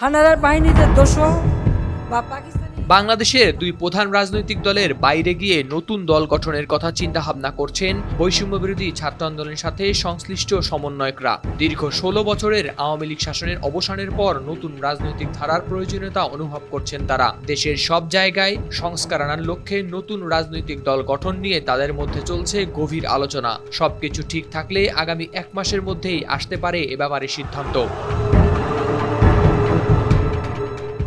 হানাদার বাহিনীদের দোষর বা পাকিস্তানি। বাংলাদেশের দুই প্রধান রাজনৈতিক দলের বাইরে গিয়ে নতুন দল গঠনের কথা চিন্তাভাবনা করছেন বৈষম্য বিরোধী ছাত্র আন্দোলনের সাথে সংশ্লিষ্ট সমন্বয়করা। দীর্ঘ ১৬ বছরের আওয়ামী লীগ শাসনের অবসানের পর নতুন রাজনৈতিক ধারার প্রয়োজনীয়তা অনুভব করছেন তারা। দেশের সব জায়গায় সংস্কার আনার লক্ষ্যে নতুন রাজনৈতিক দল গঠন নিয়ে তাদের মধ্যে চলছে গভীর আলোচনা। সবকিছু ঠিক থাকলে আগামী ১ মাসের মধ্যেই আসতে পারে এ ব্যাপারে সিদ্ধান্ত।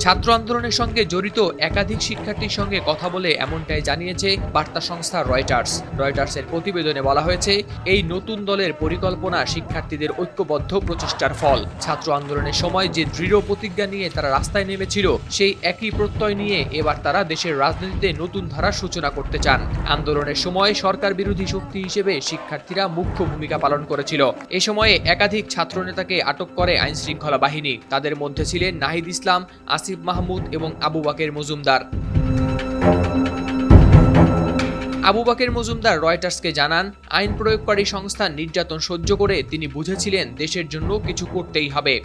ছাত্র আন্দোলনের সঙ্গে জড়িত একাধিক শিক্ষার্থীর সঙ্গে কথা বলে এমনটাই জানিয়েছে বার্তা সংস্থা রয়টার্স। রয়টার্সের প্রতিবেদনে বলা হয়েছে, এই নতুন দলের পরিকল্পনা শিক্ষার্থীদের ঐক্যবদ্ধ প্রচেষ্টার ফল। ছাত্র আন্দোলনের সময় যে দৃঢ় প্রতিজ্ঞা নিয়ে তারা রাস্তায় নেমেছিল, সেই একই প্রত্যয় নিয়ে এবার তারা দেশের রাজনীতিতে নতুন ধারার সূচনা করতে চান। আন্দোলনের সময় সরকার বিরোধী শক্তি হিসেবে শিক্ষার্থীরা মুখ্য ভূমিকা পালন করেছিল। এ সময়ে একাধিক ছাত্রনেতাকে আটক করে আইনশৃঙ্খলা বাহিনী। তাদের মধ্যে ছিলেন নাহিদ ইসলাম, আসিফ মাহমুদ এবং আবু বাকের মজুমদার। আবু বাকের মজুমদার রয়টার্সকে জানান, আইন প্রয়োগকারী সংস্থার নির্যাতন সহ্য করে তিনি বুঝেছিলেন দেশের জন্য কিছু করতেই হবে।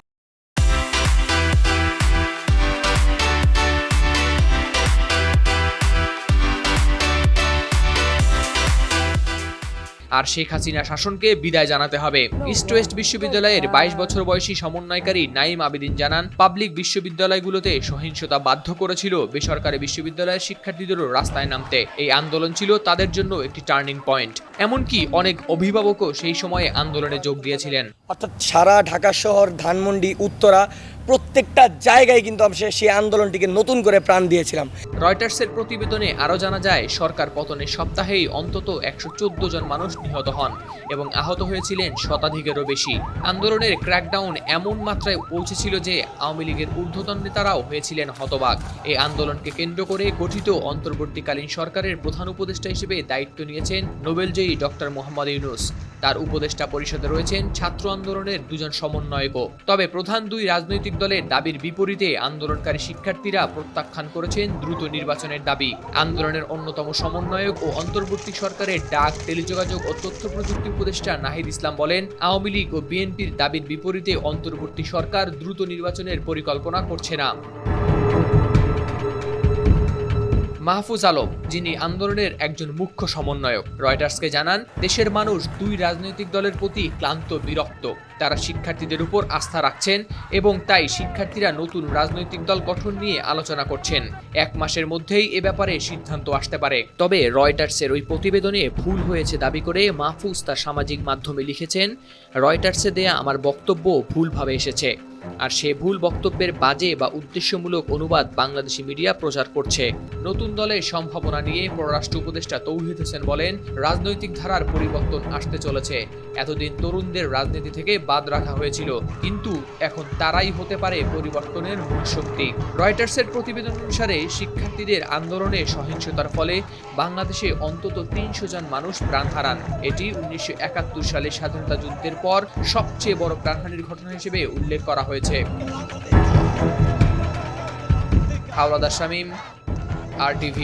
আর শেখ হাসিনা শাসনকে বিদায় জানাতে হবে। ইস্ট ওয়েস্ট বিশ্ববিদ্যালয়ের ২২ বছর বয়সী সমন্বয়কারী নাইম আবেদিন জানান, পাবলিক বিশ্ববিদ্যালয়গুলোতে সহিংসতা বাধ্য করেছিল বেসরকারি বিশ্ববিদ্যালয়ের শিক্ষার্থীদেরও রাস্তায় নামতে। এই আন্দোলন ছিল তাদের জন্য একটি টার্নিং পয়েন্ট। এমনকি অনেক অভিভাবকও সেই সময়ে আন্দোলনে যোগ দিয়েছিলেন। অর্থাৎ সারা ঢাকা শহর, ধানমন্ডি, উত্তরা, প্রত্যেকটা জায়গায় কিন্তু আমরা সেই আন্দোলনটিকে নতুন করে প্রাণ দিয়েছিলাম। রয়টার্সের প্রতিবেদনে আরও জানা যায়, সরকার পতনের সপ্তাহেই অন্তত ১১৪ জন মানুষ নিহত হন এবং আহত হয়েছিলেন শতাধিকেরও বেশি। আন্দোলনের ক্র্যাকডাউন এমন মাত্রায় পৌঁছেছিল যে আওয়ামী লীগের ঊর্ধ্বতন নেতারাও হয়েছিলেন হতবাক। এই আন্দোলনকে কেন্দ্র করে গঠিত অন্তর্বর্তীকালীন সরকারের প্রধান উপদেষ্টা হিসেবে দায়িত্ব নিয়েছেন নোবেলজয়ী ডক্টর মোহাম্মদ ইউনূস। তার উপদেষ্টা পরিষদে রয়েছেন ছাত্র আন্দোলনের দুজন সমন্বয়কও। তবে প্রধান দুই রাজনৈতিক দলের দাবির বিপরীতে আন্দোলনকারী শিক্ষার্থীরা প্রত্যাখ্যান করেছেন দ্রুত নির্বাচনের দাবি। আন্দোলনের অন্যতম সমন্বয়ক ও অন্তর্বর্তী সরকারের ডাক, টেলিযোগাযোগ ও তথ্য প্রযুক্তি উপদেষ্টা নাহিদ ইসলাম বলেন, আওয়ামী লীগ ও বিএনপির দাবির বিপরীতে অন্তর্বর্তী সরকার দ্রুত নির্বাচনের পরিকল্পনা করছে না। মাহফুজ আলম, যিনি আন্দোলনের একজন মুখ্য সমন্বয়ক, রয়টার্সকে জানান, দেশের মানুষ দুই রাজনৈতিক দলের প্রতি ক্লান্ত, বিরক্ত। তারা শিক্ষার্থীদের উপর আস্থা রাখছেন এবং তাই শিক্ষার্থীরা নতুন রাজনৈতিক দল গঠন নিয়ে আলোচনা করছেন। ১ মাসের মধ্যেই এ ব্যাপারে সিদ্ধান্ত আসতে পারে। তবে রয়টার্সের ওই প্রতিবেদনে ভুল হয়েছে দাবি করে মাহফুজ তার সামাজিক মাধ্যমে লিখেছেন, রয়টার্সে দেয়া আমার বক্তব্য ভুলভাবে এসেছে, আর সে ভুল বক্তব্যের বাজে বা উদ্দেশ্যমূলক অনুবাদ বাংলাদেশি মিডিয়া প্রচার করছে। নতুন দলের সম্ভাবনা নিয়ে পররাষ্ট্র উপদেষ্টা তৌহিদ হোসেন বলেন, রাজনৈতিক ধারার পরিবর্তন আসতে চলেছে। এতদিন তরুণদের রাজনীতি থেকে বাদ রাখা হয়েছিল, কিন্তু এখন তারাই হতে পারে পরিবর্তনের মূল শক্তি। রয়টার্সের প্রতিবেদন অনুসারে শিক্ষার্থীদের আন্দোলনে সহিংসতার ফলে বাংলাদেশে অন্তত ৩০০ জন মানুষ প্রাণ হারান। এটি ১৯৭১ সালে স্বাধীনতা যুদ্ধের পর সবচেয়ে বড় প্রাণহানির ঘটনা হিসেবে উল্লেখ করা হয়েছে। হাওলাদার শামীম, RTV।